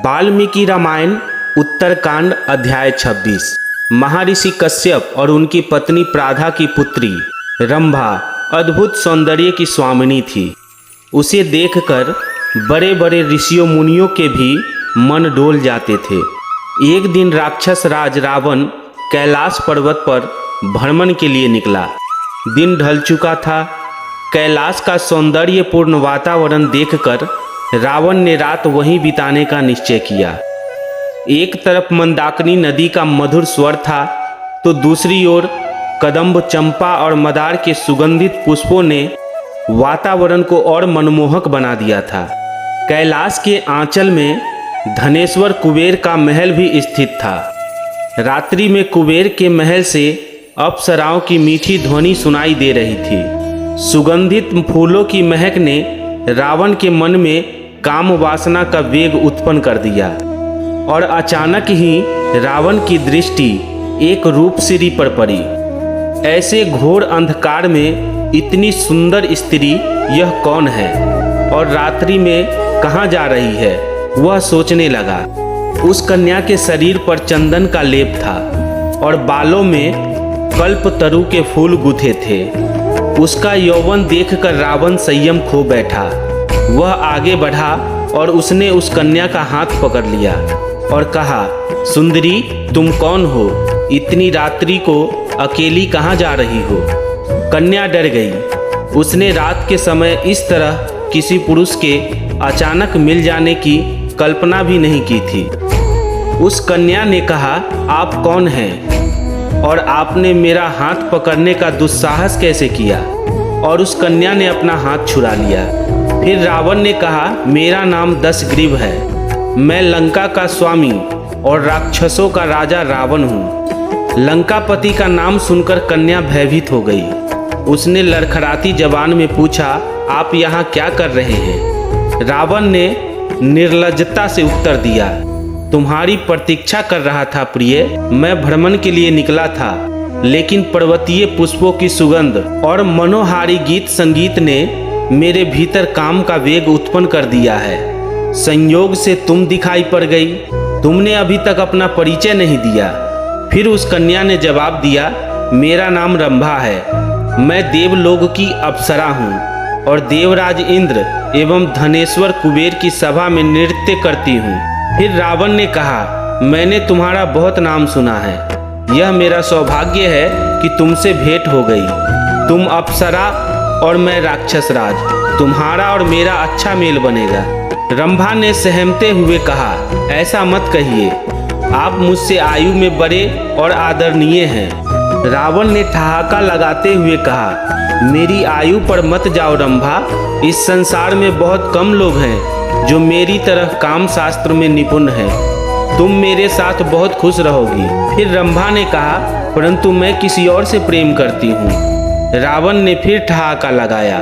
वाल्मीकि रामायण उत्तरकांड अध्याय 26। महर्षि कश्यप और उनकी पत्नी प्राधा की पुत्री रंभा अद्भुत सौंदर्य की स्वामिनी थी। उसे देखकर बड़े बड़े ऋषियों मुनियों के भी मन डोल जाते थे। एक दिन राक्षस राज रावण कैलाश पर्वत पर भ्रमण के लिए निकला। दिन ढल चुका था। कैलाश का सौंदर्यपूर्ण वातावरण देखकर रावण ने रात वहीं बिताने का निश्चय किया। एक तरफ मंदाकिनी नदी का मधुर स्वर था तो दूसरी ओर कदम्ब, चंपा और मदार के सुगंधित पुष्पों ने वातावरण को और मनमोहक बना दिया था। कैलाश के आंचल में धनेश्वर कुबेर का महल भी स्थित था। रात्रि में कुबेर के महल से अप्सराओं की मीठी ध्वनि सुनाई दे रही थी। सुगंधित फूलों की महक ने रावण के मन में काम वासना का वेग उत्पन्न कर दिया और अचानक ही रावण की दृष्टि एक रूपसिरी पर पड़ी। ऐसे घोर अंधकार में इतनी सुंदर स्त्री यह कौन है और रात्रि में कहाँ जा रही है, वह सोचने लगा। उस कन्या के शरीर पर चंदन का लेप था और बालों में कल्पतरु के फूल गुथे थे। उसका यौवन देखकर रावण संयम खो बैठा। वह आगे बढ़ा और उसने उस कन्या का हाथ पकड़ लिया और कहा, सुंदरी, तुम कौन हो? इतनी रात्रि को अकेली कहाँ जा रही हो? कन्या डर गई। उसने रात के समय इस तरह किसी पुरुष के अचानक मिल जाने की कल्पना भी नहीं की थी। उस कन्या ने कहा, आप कौन हैं और आपने मेरा हाथ पकड़ने का दुस्साहस कैसे किया? और उस कन्या ने अपना हाथ छुड़ा लिया। फिर रावण ने कहा, मेरा नाम दशग्रीव है। मैं लंका का स्वामी और राक्षसों का राजा रावण हूँ। लंकापति का नाम सुनकर कन्या भयभीत हो गई। उसने लड़खड़ाती जबान में पूछा, आप यहाँ क्या कर रहे हैं? रावण ने निर्लज्जता से उत्तर दिया, तुम्हारी प्रतीक्षा कर रहा था प्रिय। मैं भ्रमण के लिए निकला था, लेकिन पर्वतीय पुष्पों की सुगंध और मनोहारी गीत संगीत ने मेरे भीतर काम का वेग उत्पन्न कर दिया है। संयोग से तुम दिखाई पड़ गई। तुमने अभी तक अपना परिचय नहीं दिया। फिर उस कन्या ने जवाब दिया, मेरा नाम रंभा है। मैं देवलोक की अप्सरा हूँ और देवराज इंद्र एवं धनेश्वर कुबेर की सभा में नृत्य करती हूँ। फिर रावण ने कहा, मैंने तुम्हारा बहुत नाम सुना है। यह मेरा सौभाग्य है कि तुमसे भेंट हो गई। तुम अप्सरा और मैं राक्षस राज। तुम्हारा और मेरा अच्छा मेल बनेगा। रंभा ने सहमते हुए कहा, ऐसा मत कहिए। आप मुझसे आयु में बड़े और आदरणीय हैं। रावण ने ठहाका लगाते हुए कहा, मेरी आयु पर मत जाओ रंभा। इस संसार में बहुत कम लोग हैं जो मेरी तरह काम शास्त्र में निपुण हैं। तुम मेरे साथ बहुत खुश रहोगी। फिर रंभा ने कहा, परंतु मैं किसी और से प्रेम करती हूँ। रावण ने फिर ठहाका लगाया,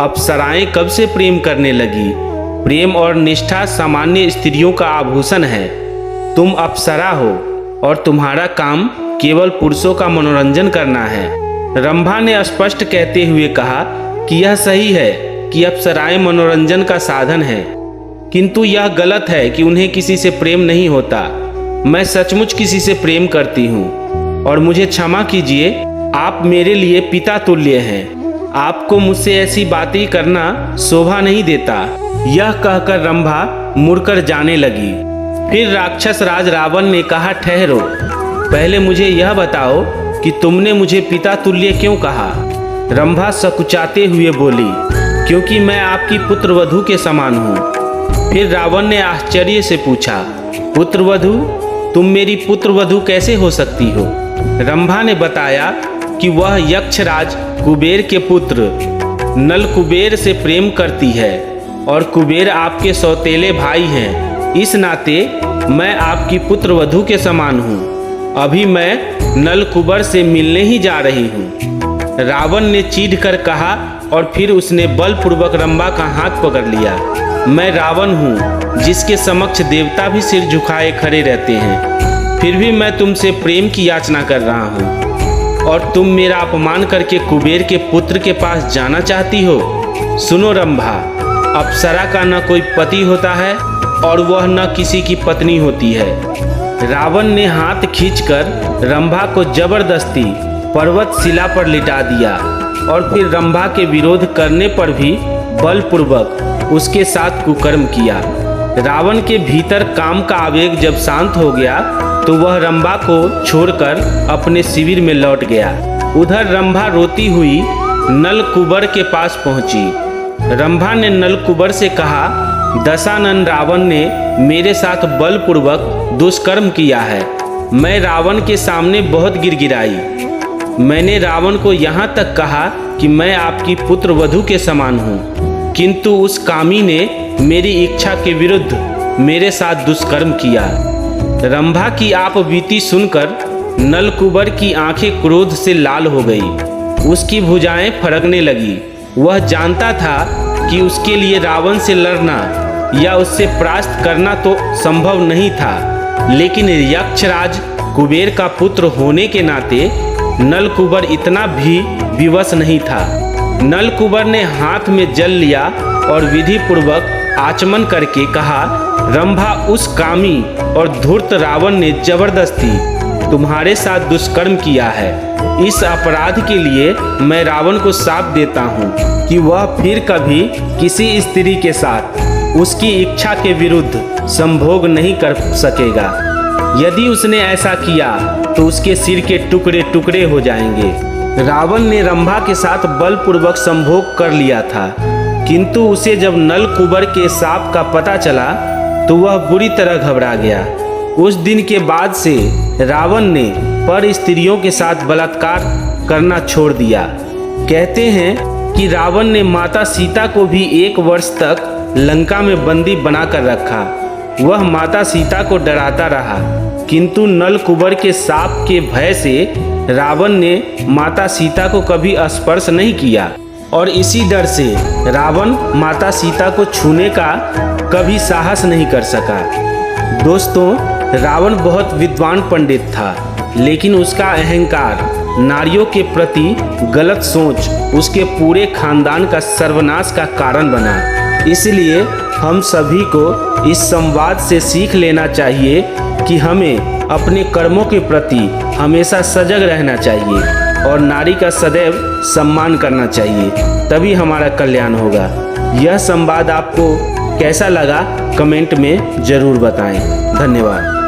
अप्सराएं कब से प्रेम करने लगी? प्रेम और निष्ठा सामान्य स्त्रियों का आभूषण है। तुम अप्सरा हो और तुम्हारा काम केवल पुरुषों का मनोरंजन करना है। रंभा ने स्पष्ट कहते हुए कहा कि यह सही है कि अप्सराएं मनोरंजन का साधन है, किंतु यह गलत है कि उन्हें किसी से प्रेम नहीं होता। मैं सचमुच किसी से प्रेम करती हूँ और मुझे क्षमा कीजिए, आप मेरे लिए पिता तुल्य हैं। आपको मुझसे ऐसी बातें करना शोभा नहीं देता। यह कहकर रंभा मुड़कर जाने लगी। फिर राक्षस राज रावण ने कहा, ठहरो, पहले मुझे यह बताओ कि तुमने मुझे पिता तुल्य क्यों कहा? रंभा सकुचाते हुए बोली, क्योंकि मैं आपकी पुत्रवधू के समान हूँ। फिर रावण ने आश्चर्य से पूछा, पुत्रवधू? तुम मेरी पुत्रवधू कैसे हो सकती हो? रंभा ने बताया कि वह यक्षराज कुबेर के पुत्र नल कुबेर से प्रेम करती है और कुबेर आपके सौतेले भाई हैं। इस नाते मैं आपकी पुत्रवधू के समान हूँ। अभी मैं नल कुबर से मिलने ही जा रही हूँ। रावण ने चीढ़ कर कहा और फिर उसने बलपूर्वक रंभा का हाथ पकड़ लिया। मैं रावण हूँ जिसके समक्ष देवता भी सिर झुकाए खड़े रहते हैं। फिर भी मैं तुमसे प्रेम की याचना कर रहा हूँ और तुम मेरा अपमान करके कुबेर के पुत्र के पास जाना चाहती हो। सुनो रंभा, अप्सरा का न कोई पति होता है और वह न किसी की पत्नी होती है। रावण ने हाथ खींचकर रंभा को जबरदस्ती पर्वत शिला पर लिटा दिया और फिर रंभा के विरोध करने पर भी बलपूर्वक उसके साथ कुकर्म किया। रावण के भीतर काम का आवेग जब शांत हो गया तो वह रंभा को छोड़कर अपने शिविर में लौट गया। उधर रंभा रोती हुई नलकूबर के पास पहुंची। रंभा ने नलकूबर से कहा, दशानन रावण ने मेरे साथ बलपूर्वक दुष्कर्म किया है। मैं रावण के सामने बहुत गिड़गिड़ाई। मैंने रावण को यहाँ तक कहा कि मैं आपकी पुत्र वधू के समान हूँ, किंतु उस कामी ने मेरी इच्छा के विरुद्ध मेरे साथ दुष्कर्म किया। रंभा की आप बीती सुनकर नलकूबर की आंखें क्रोध से लाल हो गई। उसकी भुजाएं फड़कने लगी। वह जानता था कि उसके लिए रावण से लड़ना या उससे परास्त करना तो संभव नहीं था, लेकिन यक्षराज कुबेर का पुत्र होने के नाते नलकूबर इतना भी विवश नहीं था। नलकूबर ने हाथ में जल लिया और विधि पूर्वक आचमन करके कहा, रंभा उस कामी और धूर्त रावण ने जबरदस्ती तुम्हारे साथ दुष्कर्म किया है। इस अपराध के लिए मैं रावण को शाप देता हूँ कि वह फिर कभी किसी स्त्री के साथ उसकी इच्छा के विरुद्ध संभोग नहीं कर सकेगा। यदि उसने ऐसा किया तो उसके सिर के टुकड़े टुकड़े हो जाएंगे। रावण ने रंभा के साथ बलपूर्वक संभोग कर लिया था, किंतु उसे जब नलकूबर के शाप का पता चला तो वह बुरी तरह घबरा गया। उस दिन के बाद से रावण ने पर स्त्रियों के साथ बलात्कार करना छोड़ दिया। कहते हैं कि रावण ने माता सीता को भी 1 वर्ष तक लंका में बंदी बनाकर रखा। वह माता सीता को डराता रहा, किंतु नलकूबर के शाप के भय से रावण ने माता सीता को कभी स्पर्श नहीं किया और इसी डर से रावण माता सीता को छूने का कभी साहस नहीं कर सका। दोस्तों, रावण बहुत विद्वान पंडित था, लेकिन उसका अहंकार, नारियों के प्रति गलत सोच उसके पूरे खानदान का सर्वनाश का कारण बना। इसलिए हम सभी को इस संवाद से सीख लेना चाहिए कि हमें अपने कर्मों के प्रति हमेशा सजग रहना चाहिए और नारी का सदैव सम्मान करना चाहिए, तभी हमारा कल्याण होगा। यह संवाद आपको कैसा लगा कमेंट में ज़रूर बताएं। धन्यवाद।